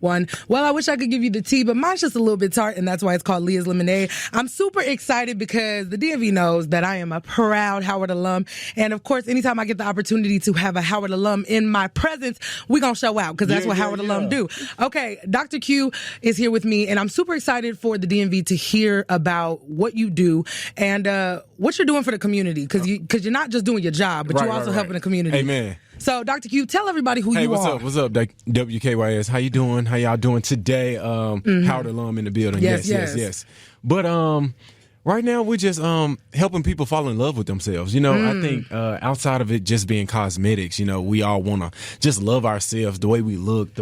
one. Well, I wish I could give you the tea, but mine's just a little bit tart, and that's why it's called Leah's Lemonade. I'm super excited because the DMV knows that I am a proud Howard alum. And of course, anytime I get the opportunity to have a Howard alum in my presence, we're going to show out because that's what Howard alum do. Okay, Dr. Q is here with me, and I'm super excited for the DMV to hear about what you do and what you're doing for the community because you're not just doing your job, but you're also helping the community. Amen. So, Dr. Q, tell everybody who you are. What's up, WKYS? How you doing? How y'all doing today? Howard alum in the building. Yes. But right now, we're just helping people fall in love with themselves. You know, I think outside of it just being cosmetics, you know, we all want to just love ourselves, the way we look,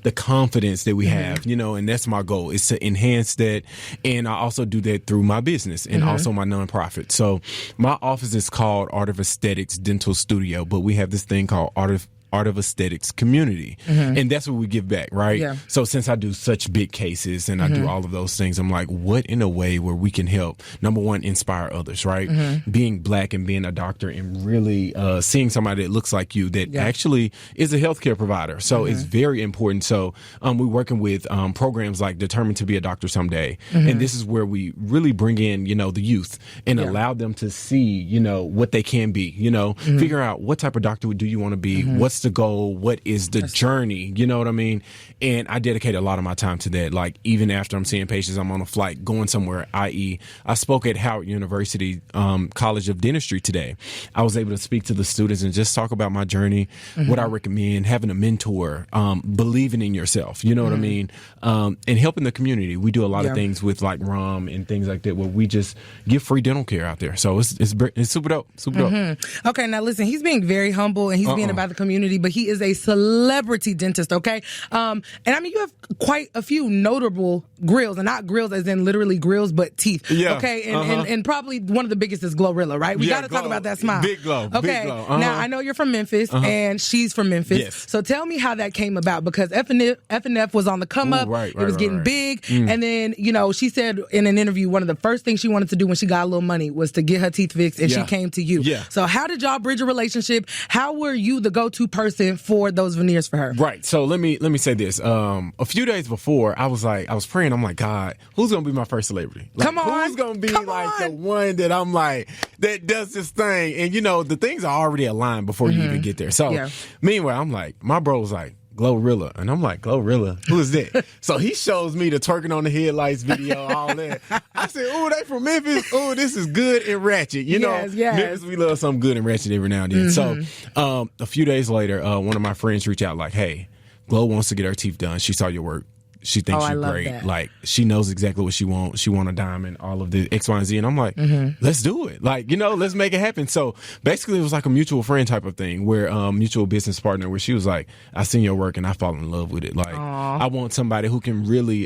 the confidence that we have, you know, and that's my goal is to enhance that. And I also do that through my business and also my nonprofit. So my office is called Art of Aesthetics Dental Studio, but we have this thing called Art of Aesthetics Community. And that's what we give back, right? Yeah. So since I do such big cases and I do all of those things, I'm like, what in a way where we can help, number one, inspire others, right? Being black and being a doctor and really seeing somebody that looks like you that actually is a healthcare provider. So it's very important. So we're working with programs like Determined to be a Doctor Someday. And this is where we really bring in, you know, the youth and allow them to see, you know, what they can be, you know, figure out what type of doctor do you want to be, what's the goal, what is the journey, you know what I mean? And I dedicate a lot of my time to that. Like even after I'm seeing patients, I'm on a flight going somewhere, i.e. I spoke at Howard University College of Dentistry today. I was able to speak to the students and just talk about my journey, what I recommend, having a mentor, believing in yourself, you know what I mean? And helping the community. We do a lot of things with like ROM and things like that where we just give free dental care out there. So it's super dope, dope. Okay, now listen, he's being very humble and he's being about the community, but he is a celebrity dentist, okay? And I mean, you have quite a few notable grills, and not grills as in literally grills, but teeth, okay? And probably one of the biggest is GloRilla, right? We got to talk about that smile. Big Glow, okay? Big Glow. Now, I know you're from Memphis, and she's from Memphis. Yes. So tell me how that came about, because F&F was on the come up. It was getting big. And then, you know, she said in an interview, one of the first things she wanted to do when she got a little money was to get her teeth fixed, and she came to you. So how did y'all bridge a relationship? How were you the go-to person for those veneers for her? Right. So let me say this. A few days before, I was praying. I'm like, God, who's gonna be my first celebrity? Like, Come on. Who's gonna be the one that I'm like that does this thing? And you know, the things are already aligned before you even get there. So meanwhile, I'm like, my bro was like, GloRilla. And I'm like, GloRilla? Who is that? So he shows me the twerking on the headlights video, all that. I said, ooh, they from Memphis. Ooh, this is good and ratchet. You know, Memphis, we love something good and ratchet every now and then. So a few days later, one of my friends reached out like, hey, Glo wants to get her teeth done. She saw your work. She thinks you're great. That. Like, she knows exactly what she wants. She want a diamond, all of the X, Y, and Z. And I'm like, let's do it. Like, you know, let's make it happen. So basically, it was like a mutual friend type of thing where mutual business partner where she was like, I seen your work and I fall in love with it. Like, I want somebody who can really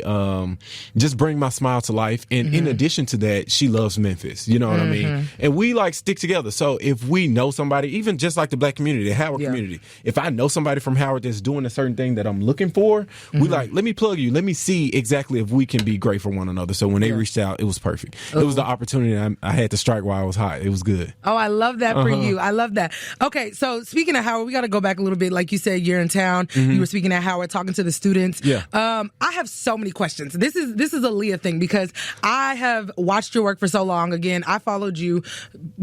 just bring my smile to life. And in addition to that, she loves Memphis. You know what I mean? And we like stick together. So if we know somebody, even just like the black community, the Howard community, if I know somebody from Howard that's doing a certain thing that I'm looking for, we like, let me plug you. Let me see exactly if we can be great for one another. So when they reached out, it was perfect. It was the opportunity I had to strike while I was hot. It was good. Oh, I love that for you. I love that. Okay, so speaking of Howard, we got to go back a little bit. Like you said, you're in town. You were speaking at Howard, talking to the students. I have so many questions. This is a Leah thing because I have watched your work for so long. Again, I followed you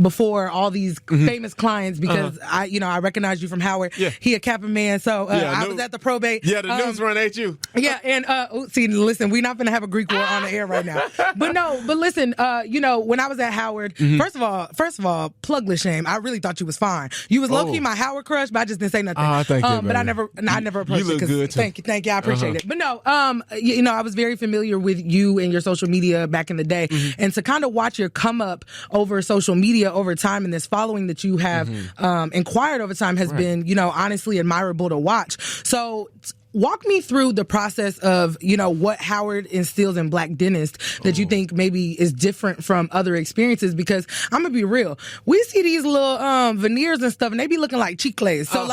before all these famous clients because I recognized you from Howard. He a Kappa man, so I was at the probate. Yeah, the news run at you. And see, listen, we're not going to have a Greek war on the air right now. But listen, when I was at Howard, first of all, plugless shame. I really thought you was fine. You was low-key my Howard crush, but I just didn't say nothing. Thank you, but I never approached you. You look good, too. Thank you. I appreciate it. But no, I was very familiar with you and your social media back in the day. And to kind of watch your come up over social media over time and this following that you have acquired over time has been, honestly admirable to watch. So walk me through the process of, what Howard instills in black dentists that you think maybe is different from other experiences. Because I'm going to be real. We see these little veneers and stuff and they be looking like chicles. So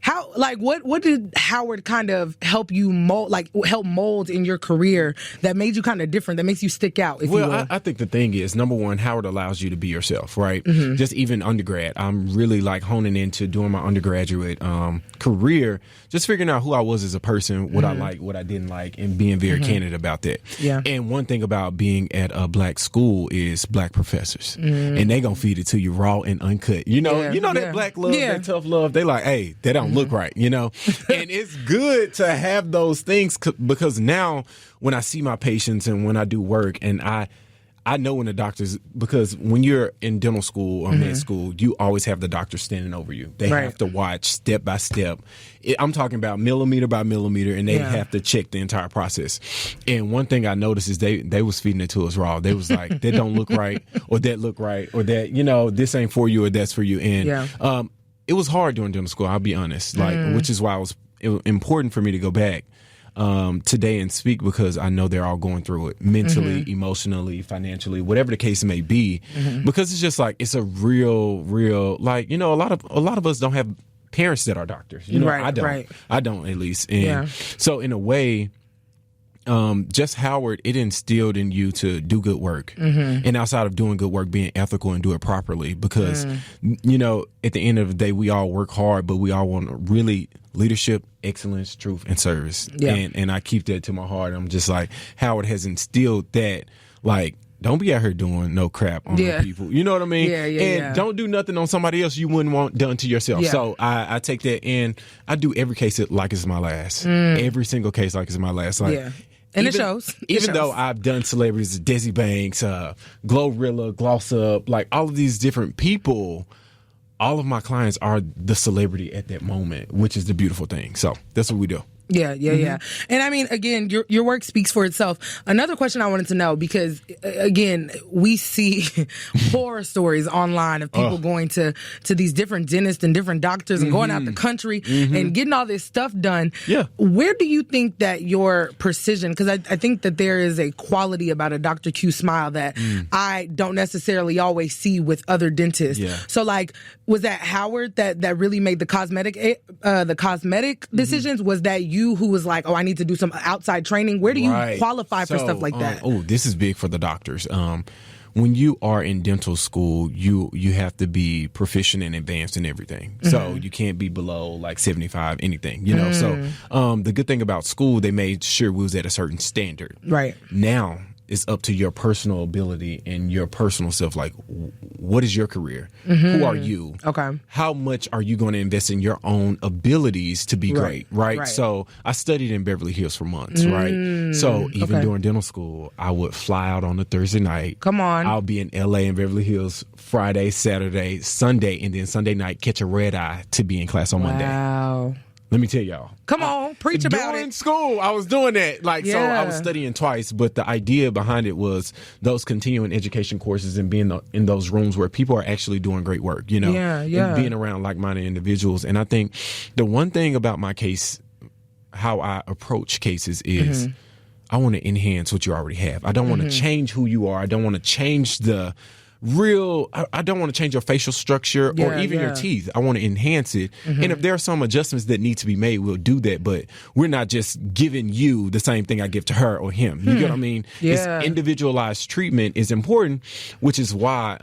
What did Howard kind of help you mold in your career that made you kind of different, that makes you stick out, if you will? I think the thing is, number one, Howard allows you to be yourself, right? Mm-hmm. Just even undergrad, I'm really like honing into doing my undergraduate career, just figuring out who I was as a person, what I like, what I didn't like, and being very candid about that. Yeah. And one thing about being at a black school is black professors, and they gonna feed it to you raw and uncut. You know that black love, that tough love. They like, hey, that don't look right, you know. And it's good to have those things because now when I see my patients and when I do work, and I know when the doctors, because when you're in dental school or med school, you always have the doctor standing over you. They have to watch step by step. I'm talking about millimeter by millimeter, and they have to check the entire process. And one thing I noticed is they was feeding it to us raw. They was like, that don't look right, or that look right, or that, this ain't for you or that's for you. And it was hard during dental school, I'll be honest, which is why it was important for me to go back today and speak, because I know they're all going through it mentally, emotionally, financially, whatever the case may be, because it's just like, it's a real, like, a lot of us don't have parents that are doctors. I don't, at least. And so in a way, just Howard, it instilled in you to do good work, and outside of doing good work, being ethical and do it properly, because at the end of the day, we all work hard, but we all want really leadership, excellence, truth, and service. And I keep that to my heart. I'm just like, Howard has instilled that, like, don't be out here doing no crap on other people. You know what I mean? And don't do nothing on somebody else you wouldn't want done to yourself. So I take that, and I do every case like it's my last. Every single case like it's my last. Like, and it shows. Even though I've done celebrities, Desi Banks, GloRilla, Gloss Up, like all of these different people, all of my clients are the celebrity at that moment, which is the beautiful thing. So that's what we do. Yeah. And I mean, again, your work speaks for itself. Another question I wanted to know, because again, we see horror stories online of people going to these different dentists and different doctors and going out the country and getting all this stuff done. Yeah. Where do you think that your precision, because I think that there is a quality about a Dr. Q smile that I don't necessarily always see with other dentists. Yeah. So like, was that Howard that really made the cosmetic decisions? Was that you who was like, oh, I need to do some outside training? Where do you qualify for stuff like that? This is big for the doctors. When you are in dental school, you have to be proficient and advanced in everything. So you can't be below like 75 anything, So the good thing about school, they made sure we was at a certain standard. Right. Now it's up to your personal ability and your personal self. Like, what is your career? Who are you? Okay. How much are you going to invest in your own abilities to be great? Right. So I studied in Beverly Hills for months. Right. So even during dental school, I would fly out on a Thursday night. Come on. I'll be in LA and Beverly Hills Friday, Saturday, Sunday, and then Sunday night catch a red eye to be in class on Monday. Wow. Let me tell y'all. Come on, preach about it. During school, I was doing that. So I was studying twice, but the idea behind it was those continuing education courses and being in those rooms where people are actually doing great work, and being around like-minded individuals. And I think the one thing about my case, how I approach cases is I want to enhance what you already have. I don't want to change who you are. I don't want to change I don't want to change your facial structure or even your teeth. I want to enhance it. And if there are some adjustments that need to be made, we'll do that. But we're not just giving you the same thing I give to her or him. You get what I mean? Yeah. It's individualized treatment is important, which is why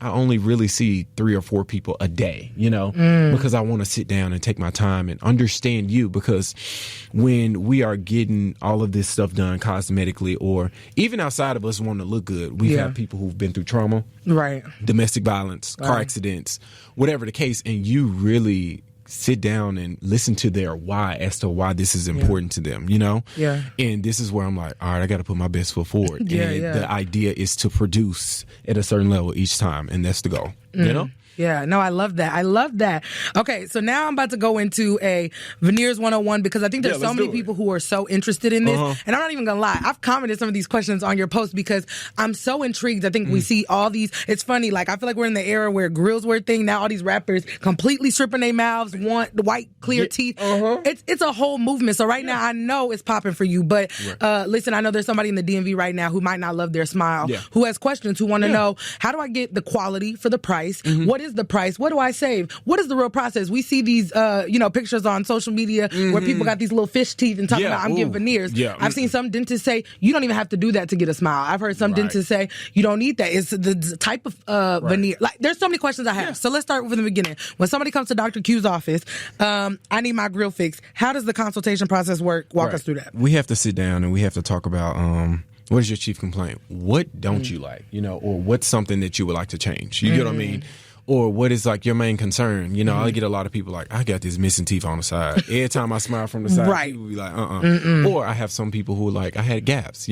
I only really see 3 or 4 people a day, because I want to sit down and take my time and understand you. Because when we are getting all of this stuff done cosmetically, or even outside of us wanting to look good, we have people who've been through trauma, domestic violence, car accidents, whatever the case, and you really sit down and listen to their why as to why this is important to them, And this is where I'm like, all right, I got to put my best foot forward. The idea is to produce at a certain level each time, and that's the goal, Yeah, no, I love that. Okay, so now I'm about to go into a Veneers 101, because I think there's so many people who are so interested in this. And I'm not even gonna lie, I've commented some of these questions on your post because I'm so intrigued. I think we see all these, it's funny, like I feel like we're in the era where grills were a thing. Now all these rappers completely stripping their mouths, want the white, clear teeth. It's a whole movement. So right now I know it's popping for you, but listen, I know there's somebody in the DMV right now who might not love their smile, who has questions, who want to know, how do I get the quality for the price? What what is the price? What do I save? What is the real process? We see these, pictures on social media where people got these little fish teeth and talking about I'm getting veneers. Yeah. I've seen some dentists say you don't even have to do that to get a smile. I've heard some dentists say you don't need that. It's the type of veneer. Like, there's so many questions I have. Yeah. So let's start from the beginning. When somebody comes to Dr. Q's office, I need my grill fixed. How does the consultation process work? Walk us through that. We have to sit down and we have to talk about what is your chief complaint? What don't you like? Or what's something that you would like to change? You get what I mean? Or what is like your main concern? I get a lot of people like, I got these missing teeth on the side. Every time I smile from the side, people be like, Or I have some people who are like, I had gaps,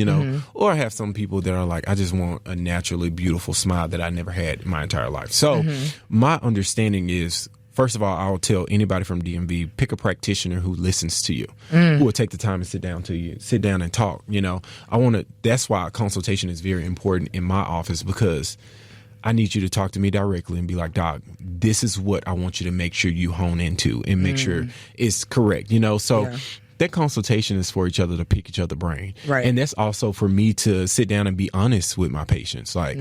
Or I have some people that are like, I just want a naturally beautiful smile that I never had in my entire life. So my understanding is, first of all, I'll tell anybody from DMV, pick a practitioner who listens to you, who will take the time to sit down and talk. That's why consultation is very important in my office, because I need you to talk to me directly and be like, Doc, this is what I want you to make sure you hone into and make sure it's correct, So that consultation is for each other to pick each other's brain. Right. And that's also for me to sit down and be honest with my patients. Like,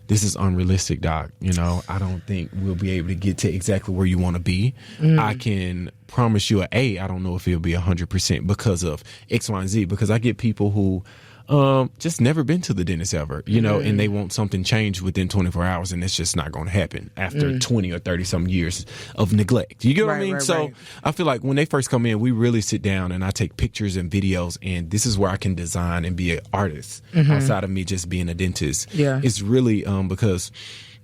this is unrealistic, Doc. I don't think we'll be able to get to exactly where you want to be. I can promise you I don't know if it'll be 100% because of X, Y, and Z, because I get people who just never been to the dentist ever, and they want something changed within 24 hours, and it's just not going to happen after 20 or 30 some years of neglect. You get what I mean? So I feel like when they first come in, we really sit down and I take pictures and videos, and this is where I can design and be an artist outside of me just being a dentist. Yeah. It's really because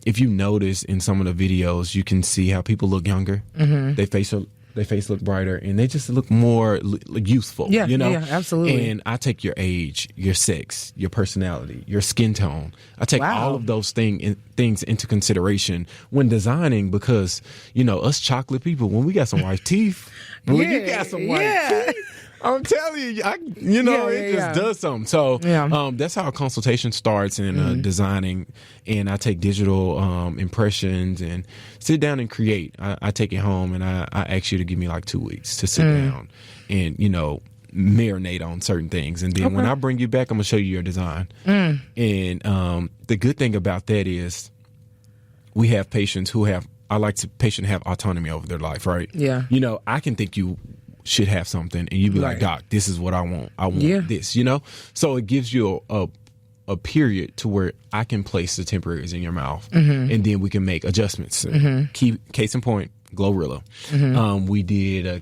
if you notice in some of the videos, you can see how people look younger. Their face look brighter, and they just look more youthful. Yeah, absolutely. And I take your age, your sex, your personality, your skin tone. I take all of those things into consideration when designing, because us chocolate people, when we got some white teeth, when you got some white teeth, I'm telling you, it just does something. So that's how a consultation starts in designing. And I take digital impressions and sit down and create. I take it home and I ask you to give me like 2 weeks to sit down and, marinate on certain things. And then when I bring you back, I'm going to show you your design. And the good thing about that is we have patients who have autonomy over their life, right? Yeah. I can think you should have something and you be like, Doc, this is what I want. I want this, So it gives you a period to where I can place the temporaries in your mouth and then we can make adjustments. Case in point, GloRilla. We did her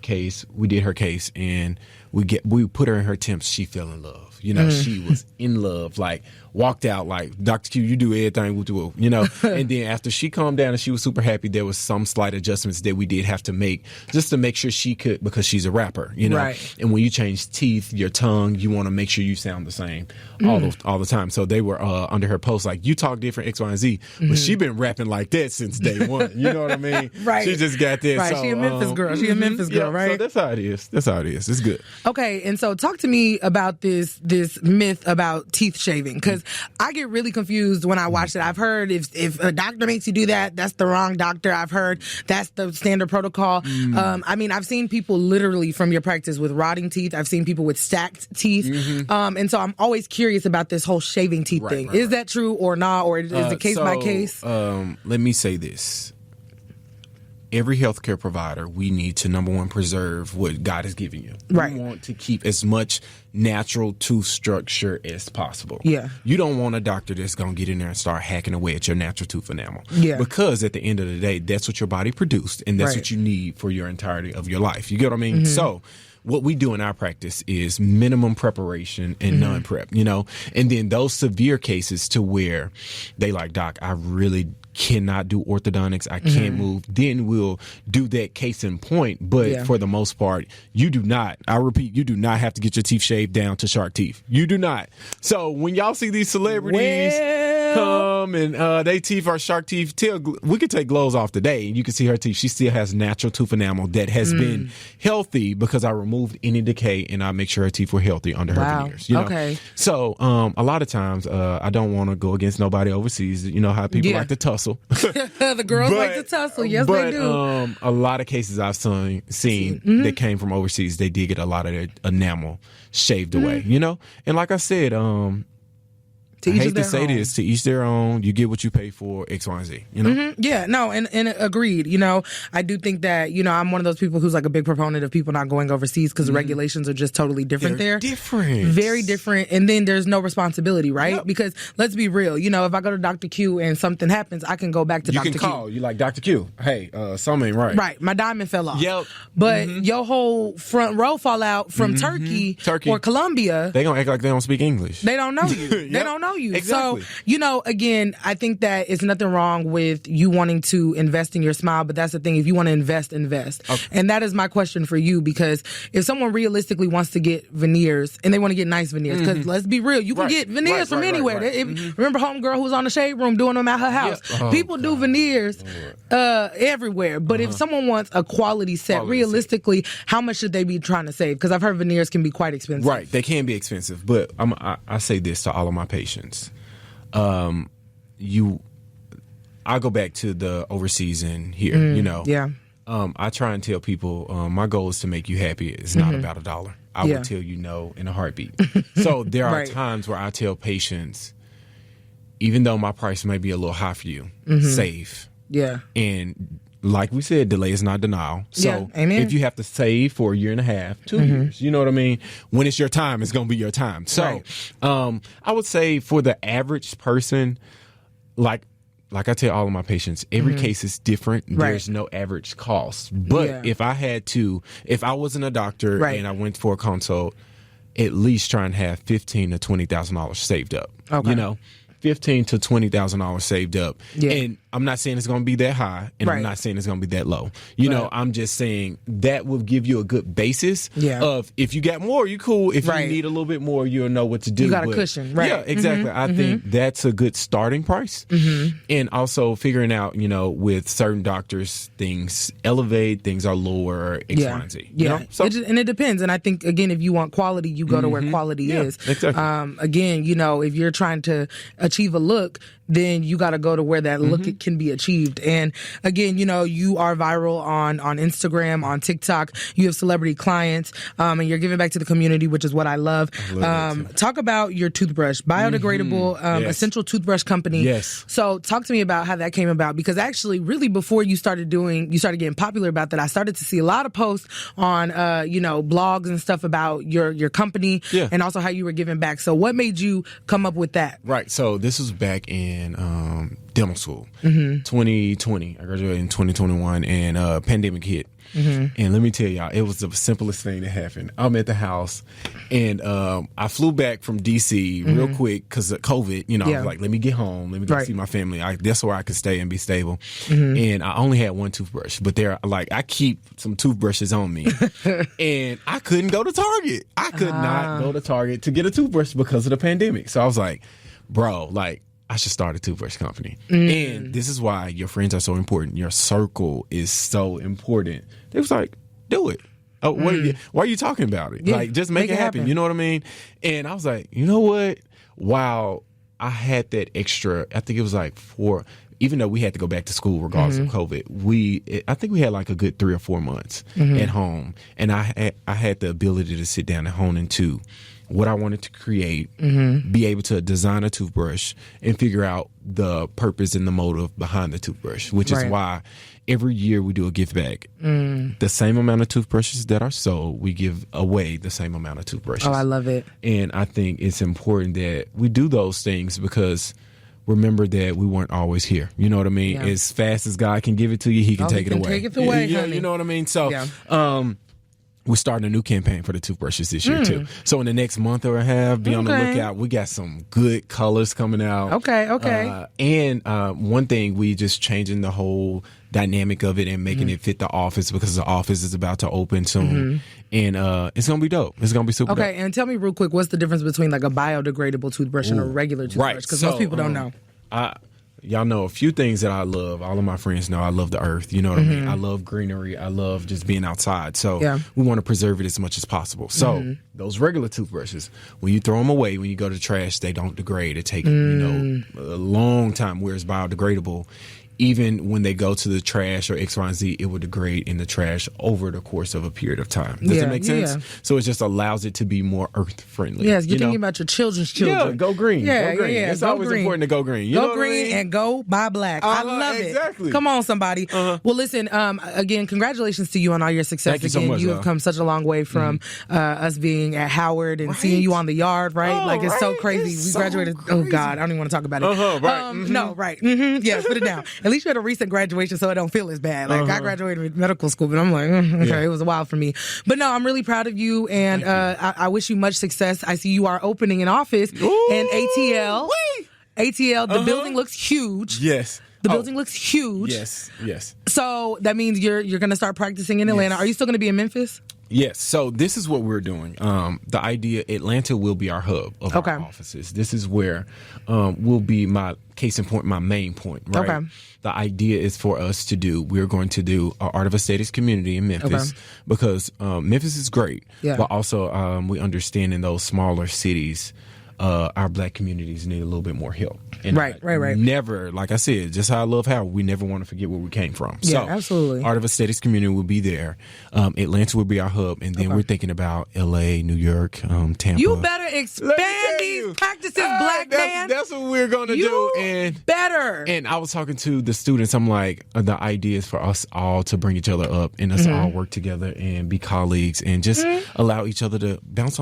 case and we put her in her temps. She fell in love. She was in love, like walked out like, Dr. Q, you do everything we do, and then after she calmed down and she was super happy, there was some slight adjustments that we did have to make just to make sure she could, because she's a rapper, Right. And when you change teeth, your tongue, you want to make sure you sound the same all the time. So they were under her post like, you talk different X, Y, and Z, but she been rapping like that since day one. You know what I mean? Right. She just got this. Right. So, she a Memphis girl. She a Memphis girl, right? So that's how it is. It's good. Okay. And so talk to me about this myth about teeth shaving, because I get really confused when I watch it. I've heard if a doctor makes you do that, that's the wrong doctor. I've heard that's the standard protocol. I've seen people literally from your practice with rotting teeth. I've seen people with stacked teeth. And so I'm always curious about this whole shaving teeth thing. Is that true or not? Or is it case by case? Let me say this. Every healthcare provider, we need to, number one, preserve what God has given you. Right. We want to keep as much natural tooth structure as possible. Yeah. You don't want a doctor that's going to get in there and start hacking away at your natural tooth enamel. Yeah. Because at the end of the day, that's what your body produced, and that's what you need for your entirety of your life. You get what I mean? So what we do in our practice is minimum preparation and non-prep, and then those severe cases to where they like, Doc, I really cannot do orthodontics, I can't move, then we'll do that case in point. But for the most part, you do not, I repeat, you do not have to get your teeth shaved down to shark teeth. You do not. So when y'all see these celebrities come and they teeth are shark teeth, we could take glows off today and you can see her teeth. She still has natural tooth enamel that has been healthy because I removed any decay and I make sure her teeth were healthy under her veneers. Okay. So a lot of times I don't want to go against nobody overseas. You know how people like to tussle. The girls like to tussle. Yes, they do. A lot of cases I've seen that came from overseas, they did get a lot of their enamel shaved away, And like I said, To I each hate to say this, to each their own. You get what you pay for, X, Y, and Z. You know? Mm-hmm. Yeah, no, and agreed. You know, I do think that, you know, I'm one of those people who's like a big proponent of people not going overseas because the regulations are just totally different there. Different. Very different. And then there's no responsibility, right? Yep. Because let's be real. You know, if I go to Dr. Q and something happens, I can go back to Dr. Q. You can call. You like, Dr. Q, hey, something ain't right. Right. My diamond fell off. Yep. But your whole front row fall out from Turkey or Colombia. They gonna act like they don't speak English. They don't know you. They don't know you. Exactly. So, you know, again, I think that it's nothing wrong with you wanting to invest in your smile, but that's the thing. If you want to invest. Okay. And that is my question for you, because if someone realistically wants to get veneers and they want to get nice veneers, because let's be real, you can get veneers from anywhere. Remember homegirl who was on the shade room doing them at her house? Yeah. People do veneers everywhere. But if someone wants a quality set, realistically, how much should they be trying to save? Because I've heard veneers can be quite expensive. Right. They can be expensive. But I say this to all of my patients. I go back to the overseas and here, you know. Yeah. I try and tell people my goal is to make you happy. It's not about $1. I will tell you no in a heartbeat. So there are times where I tell patients, even though my price may be a little high for you, save. Yeah. And like we said, delay is not denial. So if you have to save for a year and a half, 2 years, you know what I mean? When it's your time, it's going to be your time. So I would say for the average person, like I tell all of my patients, every case is different. There's no average cost. But if I wasn't a doctor and I went for a consult, at least try and have $15,000 to $20,000 saved up. Okay. You know, $15,000 to $20,000 saved up. Yeah. And I'm not saying it's going to be that high, and I'm not saying it's going to be that low. You know, I'm just saying that will give you a good basis of if you got more, you cool. If you need a little bit more, you'll know what to do. You got a cushion, right? Yeah, exactly. I think that's a good starting price. And also figuring out, you know, with certain doctors, things elevate, things are lower, X, Y, and Z. You know? So, and it depends. And I think, again, if you want quality, you go to where quality is. Exactly. Again, you know, if you're trying to achieve a look, then you got to go to where that look can be achieved. And again, you know, you are viral on Instagram, on TikTok. You have celebrity clients, and you're giving back to the community, which is what I love. Talk about your toothbrush, biodegradable, essential toothbrush company. Yes. So talk to me about how that came about, because actually, really, before you started getting popular about that, I started to see a lot of posts on, you know, blogs and stuff about your company and also how you were giving back. So what made you come up with that? Right. So this was back in dental school, 2020. I graduated in 2021, and pandemic hit. And let me tell y'all, it was the simplest thing that happened. I'm at the house, and I flew back from DC real quick because of COVID. You know, I was like, let me get home, let me go see my family. That's where I could stay and be stable. And I only had one toothbrush, but I keep some toothbrushes on me, and I couldn't go to Target. I could not go to Target to get a toothbrush because of the pandemic. So I was like, bro, I should start a toothbrush company. And this is why your friends are so important. Your circle is so important. They was like, do it. Oh, why are you talking about it? Yeah, just make it happen. You know what I mean? And I was like, you know what? While I had that extra, I think it was like 4, even though we had to go back to school regardless of COVID, I think we had like a good 3 or 4 months at home. And I had the ability to sit down and hone into what I wanted to create, be able to design a toothbrush, and figure out the purpose and the motive behind the toothbrush, which is why every year we do a give back. The same amount of toothbrushes that are sold, we give away the same amount of toothbrushes. Oh, I love it. And I think it's important that we do those things, because remember that we weren't always here. You know what I mean? Yeah. As fast as God can give it to you, he can take it away. Take it away, yeah, you know what I mean? So, we're starting a new campaign for the toothbrushes this year too. So in the next month or a half, be on the lookout. We got some good colors coming out. Okay. And one thing, we just changing the whole dynamic of it and making it fit the office, because the office is about to open soon. And it's going to be dope. It's going to be super dope. Okay, and tell me real quick, what's the difference between like a biodegradable toothbrush and a regular toothbrush? Because most people don't know. Y'all know a few things that I love. All of my friends know I love the earth. You know what I mean? I love greenery. I love just being outside. So we want to preserve it as much as possible. So those regular toothbrushes, when you throw them away, when you go to trash, they don't degrade. It takes a long time. Whereas biodegradable, even when they go to the trash or X, Y, and Z, it will degrade in the trash over the course of a period of time. Does it make sense? Yeah. So it just allows it to be more earth friendly. Yes, you're thinking about your children's children. Yeah, go green. Yeah, go green. Yeah, it's go always green. important to go green. You go know green what I mean? And go buy black. I love exactly. it. Come on, somebody. Well, listen, again, congratulations to you on all your success. Thank you so much, you have come such a long way from us being at Howard and seeing you on the yard, right? Like, it's so crazy. We graduated. So crazy. Oh, God, I don't even want to talk about it. No, right. Yes, put it down. At least you had a recent graduation, so it don't feel as bad. Like, I graduated with medical school, but I'm like, okay, it was a while for me. But no, I'm really proud of you, and I wish you much success. I see you are opening an office in ATL. ATL, the building looks huge. Yes. The building looks huge. Yes. So that means you're going to start practicing in Atlanta. Yes. Are you still going to be in Memphis? Yes. So this is what we're doing. The idea, Atlanta will be our hub of our offices. This is where will be my case in point, my main point, right? Okay. The idea is for us we're going to do an Art of Aesthetics community in Memphis because Memphis is great, but also we understand in those smaller cities, our black communities need a little bit more help. And right. Never, like I said, just how I love Howard, we never want to forget where we came from. Yeah, so, absolutely. Art of Aesthetics community will be there. Atlanta will be our hub, and then we're thinking about L.A., New York, Tampa. You better expand these practices, black man. That's what we're going to do. And better. And I was talking to the students. I'm like, the idea is for us all to bring each other up and us all work together and be colleagues and just allow each other to bounce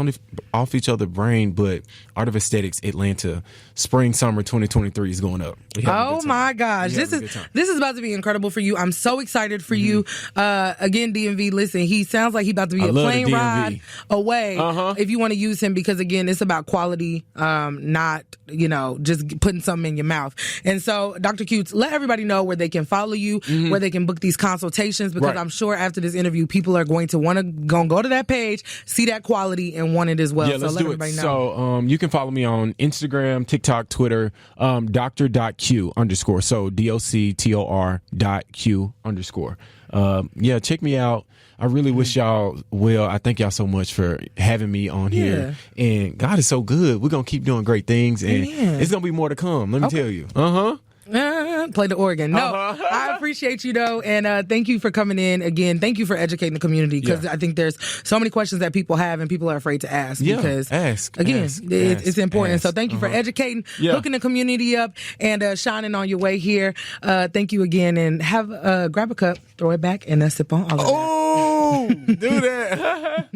off each other's brain. But Art of Aesthetics Atlanta, spring, summer 2023 is going up. Oh my gosh. This is about to be incredible for you. I'm so excited for you. Again, DMV, listen, he sounds like he about to be a plane ride away if you want to use him, because again, it's about quality, not, just putting something in your mouth. And so, Dr. Cutes, let everybody know where they can follow you, where they can book these consultations, because I'm sure after this interview, people are going to want to go to that page, see that quality, and want it as well. Yeah, so let's let do everybody it. know. So you can follow me on Instagram, TikTok, Twitter, Dr.Q_. So DOCTOR.Q_. Check me out. I really wish y'all well. I thank y'all so much for having me on here. And God is so good. We're going to keep doing great things, and it's going to be more to come. Let me tell you. Play the organ. No, I appreciate you though, and thank you for coming in again. Thank you for educating the community, because I think there's so many questions that people have and people are afraid to ask. Because it's important. So thank you for educating, hooking the community up, and shining on your way here. Thank you again, and grab a cup, throw it back, and sip on all of that. Oh, do that.